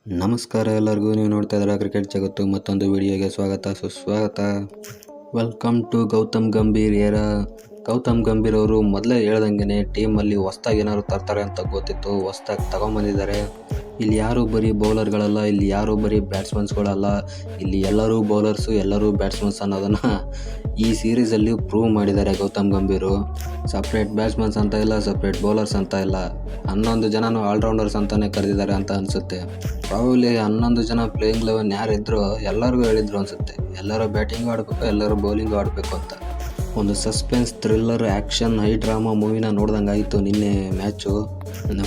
ನಮಸ್ಕಾರ ಎಲ್ಲರಿಗೂ. ನೀವು ನೋಡ್ತಾ ಇದ್ದೀರಾ ಕ್ರಿಕೆಟ್ ಜಗತ್ತು ಮತ್ತೊಂದು ವಿಡಿಯೋಗೆ ಸುಸ್ವಾಗತ. Welcome to Gautam Gambhir era. Gautam Gambhir ಅವರು ಮೊದಲೇ ಹೇಳ್ದಂಗೆ ಟೀಮಲ್ಲಿ ಹೊಸ್ದಾಗಿ ಏನಾದ್ರು ತರ್ತಾರೆ ಅಂತ ಗೊತ್ತಿತ್ತು. ಹೊಸ್ದಾಗಿ ತಗೊಂಬಂದಿದ್ದಾರೆ. ಇಲ್ಲಿ ಯಾರು ಬರೀ ಬೌಲರ್ಗಳಲ್ಲ, ಇಲ್ಲಿ ಯಾರು ಬರೀ ಬ್ಯಾಟ್ಸ್ಮನ್ಸ್ಗಳಲ್ಲ, ಇಲ್ಲಿ ಎಲ್ಲರೂ ಬೌಲರ್ಸು ಎಲ್ಲರೂ ಬ್ಯಾಟ್ಸ್ಮನ್ಸ್ ಅನ್ನೋದನ್ನು ಈ ಸೀರೀಸಲ್ಲಿ ಪ್ರೂವ್ ಮಾಡಿದ್ದಾರೆ ಗೌತಮ್ ಗಂಭೀರು. ಸಪ್ರೇಟ್ ಬ್ಯಾಟ್ಸ್ಮನ್ಸ್ ಅಂತ ಇಲ್ಲ, ಸಪ್ರೇಟ್ ಬೌಲರ್ಸ್ ಅಂತ ಇಲ್ಲ, 11 ಜನನು ಆಲ್ರೌಂಡರ್ಸ್ ಅಂತಲೇ ಕರೆದಿದ್ದಾರೆ ಅಂತ ಅನಿಸುತ್ತೆ. ಪ್ರಾಬಬ್ಲಿ 11 ಜನ ಪ್ಲೇಯಿಂಗ್ 11 ಯಾರಿದ್ರು ಎಲ್ಲರಿಗೂ ಹೇಳಿದ್ರು ಅನಿಸುತ್ತೆ, ಎಲ್ಲರೂ ಬ್ಯಾಟಿಂಗ್ ಆಡಬೇಕು, ಎಲ್ಲರೂ ಬೌಲಿಂಗ್ ಆಡಬೇಕು ಅಂತ. ಒಂದು suspense, thriller, action, high drama ಮೂವಿನ ನೋಡ್ದಂಗೆ ಆಯಿತು ನಿನ್ನೆ ಮ್ಯಾಚು.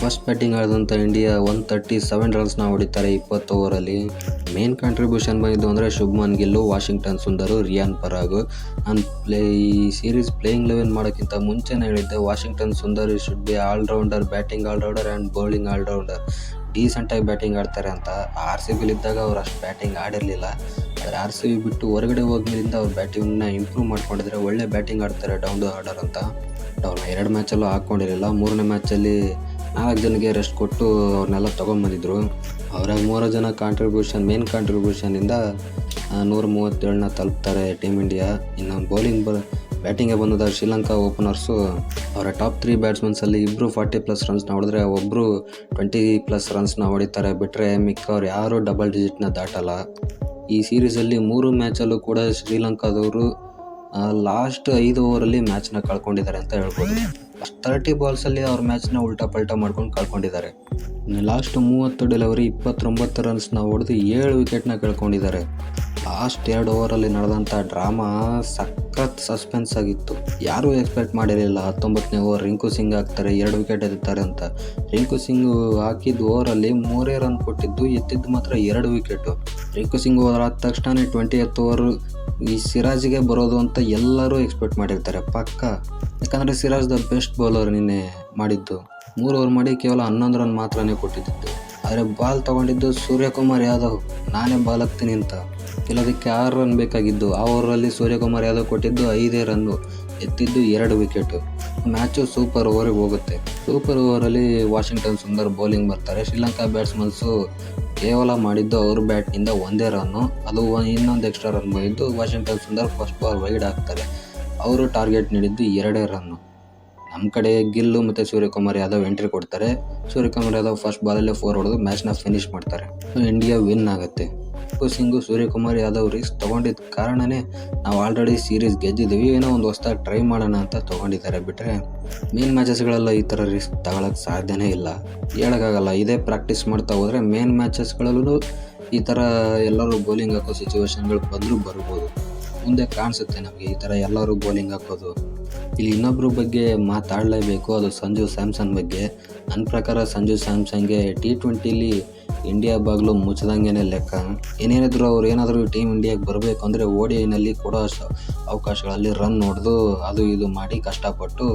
ಫಸ್ಟ್ ಬ್ಯಾಟಿಂಗ್ ಆಡಿದಂಥ ಇಂಡಿಯಾ 137 ರನ್ಸ್ನ ಹೊಡಿತಾರೆ 20 ಓವರಲ್ಲಿ. ಮೇನ್ ಕಾಂಟ್ರಿಬ್ಯೂಷನ್ ಬಂದಿದ್ದು ಅಂದರೆ ಶುಭ್ಮನ್ ಗಿಲ್ಲು, ವಾಷಿಂಗ್ಟನ್ ಸುಂದರು, ರಿಯಾನ್ ಪರಾಗ್. ನಾನು ಈ ಸೀರೀಸ್ ಪ್ಲೇಯಿಂಗ್ 11 ಮಾಡೋಕ್ಕಿಂತ ಮುಂಚೆನೇ ಹೇಳಿದ್ದೆ, Washington Sundar should be all-rounder, batting all-rounder and bowling all-rounder. ಡೀಸೆಂಟಾಗಿ ಬ್ಯಾಟಿಂಗ್ ಆಡ್ತಾರೆ ಅಂತ. RCB ಇದ್ದಾಗ ಅವ್ರು ಅಷ್ಟು ಬ್ಯಾಟಿಂಗ್ ಆಡಿರಲಿಲ್ಲ. ಆದರೆ RCB ಬಿಟ್ಟು ಹೊರಗಡೆ ಹೋದ್ಮೇಲಿಂದ ಅವ್ರು ಬ್ಯಾಟಿಂಗ್ನ ಇಂಪ್ರೂವ್ ಮಾಡ್ಕೊಂಡಿದ್ರೆ ಒಳ್ಳೆ ಬ್ಯಾಟಿಂಗ್ ಆಡ್ತಾರೆ ಡೌನ್ ದ ಆರ್ಡರ್ ಅಂತ. ಅವ್ರನ್ನ 2 ಮ್ಯಾಚಲ್ಲೂ ಹಾಕ್ಕೊಂಡಿರಲಿಲ್ಲ. 3ನೇ ಮ್ಯಾಚಲ್ಲಿ 4 ಜನಕ್ಕೆ ರೆಸ್ಟ್ ಕೊಟ್ಟು ಅವ್ರನ್ನೆಲ್ಲ ತೊಗೊಂಬಂದಿದ್ರು. ಅವ್ರಾಗ 3 ಜನ ಮೇನ್ ಕಾಂಟ್ರಿಬ್ಯೂಷನಿಂದ 137ನ ತಲುಪ್ತಾರೆ ಟೀಮ್ ಇಂಡಿಯಾ. ಇನ್ನು ಬ್ಯಾಟಿಂಗ್ಗೆ ಬಂದದ ಶ್ರೀಲಂಕಾ ಓಪನರ್ಸು ಅವರ ಟಾಪ್ 3 ಬ್ಯಾಟ್ಸ್ಮನ್ಸಲ್ಲಿ ಇಬ್ಬರು 40+ ರನ್ಸ್ನ ಹೊಡೆದ್ರೆ ಒಬ್ಬರು 20+ ರನ್ಸ್ನ ಹೊಡಿತಾರೆ. ಬಿಟ್ಟರೆ ಮಿಕ್ಕವ್ರು ಯಾರೂ ಡಬಲ್ ಡಿಜಿಟ್ನ ದಾಟಲ್ಲ. ಈ ಸೀರೀಸಲ್ಲಿ 3 ಮ್ಯಾಚಲ್ಲೂ ಕೂಡ ಶ್ರೀಲಂಕಾದವರು ಲಾಸ್ಟ್ 5 ಓವರಲ್ಲಿ ಮ್ಯಾಚ್ನ ಕಳ್ಕೊಂಡಿದ್ದಾರೆ ಅಂತ ಹೇಳ್ಬೋದು. 30 ಬಾಲ್ಸಲ್ಲಿ ಅವ್ರ ಮ್ಯಾಚ್ನ ಉಲ್ಟಾ ಪಲ್ಟಾ ಮಾಡ್ಕೊಂಡು ಕಳ್ಕೊಂಡಿದ್ದಾರೆ. ಲಾಸ್ಟ್ 30 ಡೆಲಿವರಿ 29 ರನ್ಸ್ನ ಹೊಡೆದು 7 ವಿಕೆಟ್ನ ಕಳ್ಕೊಂಡಿದ್ದಾರೆ. ಲಾಸ್ಟ್ 2 ಓವರಲ್ಲಿ ನಡೆದಂಥ ಡ್ರಾಮಾ ಸಖತ್ ಸಸ್ಪೆನ್ಸ್ ಆಗಿತ್ತು. ಯಾರೂ ಎಕ್ಸ್ಪೆಕ್ಟ್ ಮಾಡಿರಲಿಲ್ಲ 19ನೇ ಓವರ್ ರಿಂಕು ಸಿಂಗ್ ಹಾಕ್ತಾರೆ, 2 ವಿಕೆಟ್ ಎತ್ತಾರೆ ಅಂತ. ರಿಂಕು ಸಿಂಗ್ ಹಾಕಿದ ಓವರಲ್ಲಿ 3 ರನ್ ಕೊಟ್ಟಿದ್ದು, ಎತ್ತಿದ್ದು ಮಾತ್ರ 2 ವಿಕೆಟು. ರಿಂಕು ಸಿಂಗ್ ಓವರ್ ಆದ ತಕ್ಷಣ 20th ಓವರ್ ಈ ಸಿರಾಜ್ಗೆ ಬರೋದು ಅಂತ ಎಲ್ಲರೂ ಎಕ್ಸ್ಪೆಕ್ಟ್ ಮಾಡಿರ್ತಾರೆ ಪಕ್ಕ. ಯಾಕಂದರೆ ಸಿರಾಜ್ ದ ಬೆಸ್ಟ್ ಬೌಲರ್ ನಿನ್ನೆ ಮಾಡಿದ್ದು. 3 ಓವರ್ ಮಾಡಿ ಕೇವಲ 11 ರನ್ ಮಾತ್ರನೇ ಕೊಟ್ಟಿದ್ದು. ಆದರೆ ಬಾಲ್ ತೊಗೊಂಡಿದ್ದು ಸೂರ್ಯಕುಮಾರ್ ಯಾದವ್, ನಾನೇ ಬಾಲ್ ಹಾಕ್ತೀನಿ ಅಂತ. ಕೆಲದಕ್ಕೆ 6 ರನ್ ಬೇಕಾಗಿದ್ದು. ಆ ಓವರಲ್ಲಿ ಸೂರ್ಯಕುಮಾರ್ ಯಾದವ್ ಕೊಟ್ಟಿದ್ದು 5 ರನ್ನು, ಎತ್ತಿದ್ದು 2 ವಿಕೆಟು. ಮ್ಯಾಚು ಸೂಪರ್ ಓವರಿಗೆ ಹೋಗುತ್ತೆ. ಸೂಪರ್ ಓವರಲ್ಲಿ ವಾಷಿಂಗ್ಟನ್ ಸುಂದರ್ ಬೌಲಿಂಗ್ ಬರ್ತಾರೆ. ಶ್ರೀಲಂಕಾ ಬ್ಯಾಟ್ಸ್ಮನ್ಸು ಕೇವಲ ಮಾಡಿದ್ದು ಅವ್ರ ಬ್ಯಾಟ್ನಿಂದ 1 ರನ್ನು, ಅದು ಇನ್ನೊಂದು ಎಕ್ಸ್ಟ್ರಾ ರನ್ ಬಂದಿದ್ದು. Washington Sundar first ball wide ಹಾಕ್ತಾರೆ. ಅವರು ಟಾರ್ಗೆಟ್ ನೀಡಿದ್ದು 2 ರನ್ನು. ನಮ್ಮ ಕಡೆ ಗಿಲ್ಲು ಮತ್ತು ಸೂರ್ಯಕುಮಾರ್ ಯಾದವ್ ಎಂಟ್ರಿ ಕೊಡ್ತಾರೆ. ಸೂರ್ಯಕುಮಾರ್ ಯಾದವ್ ಫಸ್ಟ್ ಬಾಲಲ್ಲೇ 4 ಹೊಡೆದು ಮ್ಯಾಚ್ನ ಫಿನಿಷ್ ಮಾಡ್ತಾರೆ. ಇಂಡಿಯಾ ವಿನ್ ಆಗುತ್ತೆ. ಸಿಂಗು ಸೂರ್ಯಕುಮಾರ್ ಯಾದವ್ ರಿಸ್ಕ್ ತೊಗೊಂಡಿದ್ದ ಕಾರಣನೇ ನಾವು ಆಲ್ರೆಡಿ ಸೀರೀಸ್ ಗೆದ್ದಿದ್ದೀವಿ, ಏನೋ ಒಂದು ಹೊಸ್ದಾಗಿ ಟ್ರೈ ಮಾಡೋಣ ಅಂತ ತೊಗೊಂಡಿದ್ದಾರೆ. ಬಿಟ್ಟರೆ ಮೇನ್ ಮ್ಯಾಚಸ್ಗಳೆಲ್ಲ ಈ ಥರ ರಿಸ್ಕ್ ತಗೊಳಕ್ಕೆ ಸಾಧ್ಯನೇ ಇಲ್ಲ, ಹೇಳೋಕ್ಕಾಗಲ್ಲ. ಇದೇ ಪ್ರಾಕ್ಟೀಸ್ ಮಾಡ್ತಾ ಹೋದರೆ ಮೇನ್ ಮ್ಯಾಚಸ್ಗಳಲ್ಲೂ ಈ ಥರ ಎಲ್ಲರೂ ಬೌಲಿಂಗ್ ಹಾಕೋ ಸಿಚುವೇಶನ್ಗಳು ಬರ್ಬೋದು. ಮುಂದೆ ಕಾಣಿಸುತ್ತೆ ನಮಗೆ ಈ ಥರ ಎಲ್ಲರೂ ಬೌಲಿಂಗ್ ಹಾಕೋದು. ಇಲ್ಲಿ ಇನ್ನೊಬ್ಬರ ಬಗ್ಗೆ ಮಾತಾಡಲೇಬೇಕು, ಅದು ಸಂಜು ಸ್ಯಾಮ್ಸನ್ ಬಗ್ಗೆ. ನನ್ನ ಪ್ರಕಾರ ಸಂಜು ಸ್ಯಾಮ್ಸನ್ಗೆ T20ಲಿ ಇಂಡಿಯಾ ಬಾಗಿಲು ಮುಚ್ಚದಂಗೆ ಲೆಕ್ಕ. ಏನೇನಿದ್ರು ಅವ್ರು ಏನಾದರೂ ಟೀಮ್ ಇಂಡಿಯಾಗೆ ಬರಬೇಕು ಅಂದರೆ ODIನಲ್ಲಿ ಕೊಡೋ ಅವಕಾಶಗಳಲ್ಲಿ ರನ್ ಹೊಡೆದು ಅದು ಇದು ಮಾಡಿ ಕಷ್ಟಪಟ್ಟು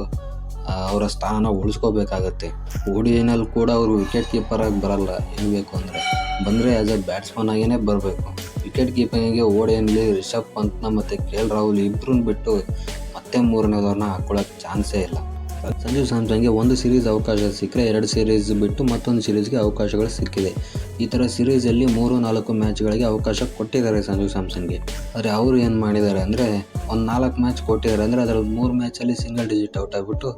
ಅವರ ಸ್ಥಾನ ಉಳಿಸ್ಕೋಬೇಕಾಗತ್ತೆ. ODIನಲ್ಲಿ ಕೂಡ ಅವರು ವಿಕೆಟ್ ಕೀಪರಾಗಿ ಬರಲ್ಲ. ಇರಬೇಕು ಅಂದರೆ ಬಂದರೆ ಆ್ಯಸ್ ಎ ಬ್ಯಾಟ್ಸ್ಮನ್ ಆಗೇ ಬರಬೇಕು. ವಿಕೆಟ್ ಕೀಪಿಂಗಿಗೆ ODIನಲ್ಲಿ ರಿಷಬ್ ಪಂತ್ನ ಮತ್ತು KL ರಾಹುಲ್ ಇಬ್ಬರನ್ನ ಬಿಟ್ಟು ಮತ್ತೆ 3ನೇದವ್ರನ್ನ ಹಾಕ್ಕೊಳ್ಳೋಕ್ಕೆ ಚಾನ್ಸೇ ಇಲ್ಲ. ಸಂಜು ಸ್ಯಾಮ್ಸನ್ಗೆ ಒಂದು ಸೀರೀಸ್ ಅವಕಾಶ ಸಿಕ್ಕರೆ 2 ಸೀರೀಸ್ ಬಿಟ್ಟು ಮತ್ತೊಂದು ಸೀರೀಸ್ಗೆ ಅವಕಾಶಗಳು ಸಿಕ್ಕಿದೆ. ಈ ಥರ ಸೀರೀಸಲ್ಲಿ 3-4 ಮ್ಯಾಚ್ಗಳಿಗೆ ಅವಕಾಶ ಕೊಟ್ಟಿದ್ದಾರೆ ಸಂಜು ಸ್ಯಾಮ್ಸನ್ಗೆ. ಆದರೆ ಅವರು ಏನು ಮಾಡಿದ್ದಾರೆ ಅಂದರೆ ಒಂದು 4 ಮ್ಯಾಚ್ ಕೊಟ್ಟಿದ್ದಾರೆ ಅಂದರೆ ಅದರಲ್ಲಿ 3 ಮ್ಯಾಚಲ್ಲಿ ಸಿಂಗಲ್ ಡಿಜಿಟ್ ಔಟ್ ಆಗಿಬಿಟ್ಟು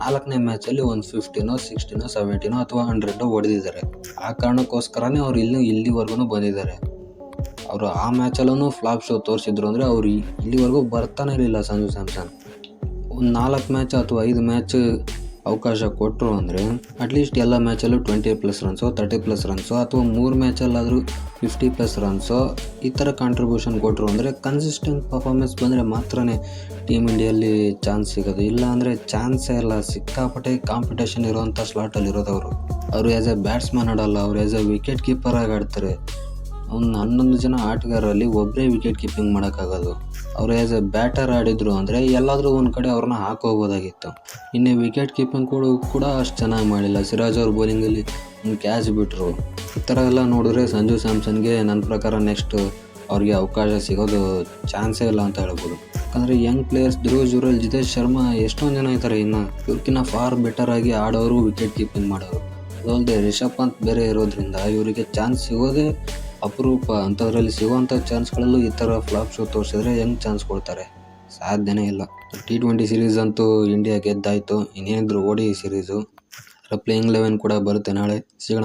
4ನೇ ಮ್ಯಾಚಲ್ಲಿ ಒಂದು 15, 16, 17 ಅಥವಾ 100 ಹೊಡೆದಿದ್ದಾರೆ. ಆ ಕಾರಣಕ್ಕೋಸ್ಕರನೇ ಅವರು ಇಲ್ಲಿವರೆಗೂ ಬಂದಿದ್ದಾರೆ. ಅವರು ಆ ಮ್ಯಾಚಲ್ಲೂ ಫ್ಲಾಪ್ ಶೋ ತೋರಿಸಿದ್ರು ಅಂದರೆ ಅವರು ಇಲ್ಲಿವರೆಗೂ ಬರ್ತಾನೆ ಇರಲಿಲ್ಲ ಸಂಜು ಸ್ಯಾಮ್ಸನ್. ಒಂದು 4 ಮ್ಯಾಚ್ ಅಥವಾ 5 ಮ್ಯಾಚ್ ಅವಕಾಶ ಕೊಟ್ಟರು ಅಂದರೆ ಅಟ್ಲೀಸ್ಟ್ ಎಲ್ಲ ಮ್ಯಾಚಲ್ಲೂ 20+ ರನ್ಸೋ 30+ ರನ್ಸೋ ಅಥವಾ 3 ಮ್ಯಾಚಲ್ಲಾದರೂ 50+ ರನ್ಸೋ ಈ ಥರ ಕಾಂಟ್ರಿಬ್ಯೂಷನ್ ಕೊಟ್ಟರು ಅಂದರೆ ಕನ್ಸಿಸ್ಟೆಂಟ್ ಪರ್ಫಾರ್ಮೆನ್ಸ್ ಬಂದರೆ ಮಾತ್ರನೇ ಟೀಮ್ ಇಂಡಿಯಲ್ಲಿ ಚಾನ್ಸ್ ಸಿಗೋದು. ಇಲ್ಲ ಅಂದರೆ ಚಾನ್ಸೇ ಇಲ್ಲ. ಸಿಕ್ಕಾಪಟ್ಟೆ ಕಾಂಪಿಟೇಷನ್ ಇರೋವಂಥ ಸ್ಲಾಟಲ್ಲಿ ಇರೋದವರು. ಅವರು ಆ್ಯಸ್ ಎ ಬ್ಯಾಟ್ಸ್ಮನ್ ಆಡಲ್ಲ, ಅವರು ಆ್ಯಸ್ ಎ ವಿಕೆಟ್ ಕೀಪರಾಗಿ ಆಡ್ತಾರೆ. ಒಂದು 11 ಜನ ಆಟಗಾರರಲ್ಲಿ ಒಬ್ಬರೇ ವಿಕೆಟ್ ಕೀಪಿಂಗ್ ಮಾಡೋಕ್ಕಾಗೋದು. ಅವರು ಆ್ಯಸ್ ಎ ಬ್ಯಾಟರ್ ಆಡಿದ್ರು ಅಂದರೆ ಎಲ್ಲಾದರೂ ಒಂದು ಕಡೆ ಅವ್ರನ್ನ ಹಾಕೋಬೋದಾಗಿತ್ತು. ಇನ್ನೇ ವಿಕೆಟ್ ಕೀಪಿಂಗ್ ಕೂಡ ಅಷ್ಟು ಚೆನ್ನಾಗಿ ಮಾಡಿಲ್ಲ. ಸಿರಾಜ್ ಅವ್ರ ಬೌಲಿಂಗಲ್ಲಿ ಒಂದು ಕ್ಯಾಚ್ ಬಿಟ್ಟರು. ಈ ಥರ ಎಲ್ಲ ನೋಡಿದ್ರೆ ಸಂಜು ಸ್ಯಾಮ್ಸನ್ಗೆ ನನ್ನ ಪ್ರಕಾರ ನೆಕ್ಸ್ಟ್ ಅವ್ರಿಗೆ ಅವಕಾಶ ಸಿಗೋದು ಚಾನ್ಸೇ ಇಲ್ಲ ಅಂತ ಹೇಳ್ಬೋದು. ಯಾಕಂದರೆ ಯಂಗ್ ಪ್ಲೇಯರ್ಸ್ ಧ್ರುವ್ ಜುರೇಲ್, ಜಿತೇಶ್ ಶರ್ಮಾ ಎಷ್ಟೊಂದು ಜನ ಇದ್ದಾರೆ. ಇನ್ನು ಇವ್ರಕ್ಕಿಂತ ಫಾರ್ ಬೆಟರಾಗಿ ಆಡೋರು, ವಿಕೆಟ್ ಕೀಪಿಂಗ್ ಮಾಡೋರು. ಅದಲ್ಲದೆ ರಿಷಬ್ ಪಂತ್ ಬೇರೆ ಇರೋದ್ರಿಂದ ಇವರಿಗೆ ಚಾನ್ಸ್ ಸಿಗೋದೇ ಅಪರೂಪ. ಅಂಥದ್ರಲ್ಲಿ ಸಿಗೋವಂಥ ಚಾನ್ಸ್ಗಳಲ್ಲೂ ಈ ಥರ ಫ್ಲಾಪ್ ಶೋ ತೋರಿಸಿದ್ರೆ ಹೆಂಗೆ ಚಾನ್ಸ್ ಕೊಡ್ತಾರೆ? ಸಾಧ್ಯನೇ ಇಲ್ಲ. T20 ಸೀರೀಸ್ ಅಂತೂ ಇಂಡಿಯಾ ಗೆದ್ದಾಯಿತು. ಇನ್ನೇನಿದ್ರು ODI series. ಪ್ಲೇಯಿಂಗ್ 11 ಕೂಡ ಬರುತ್ತೆ ನಾಳೆ. ಸಿಗೋಣ.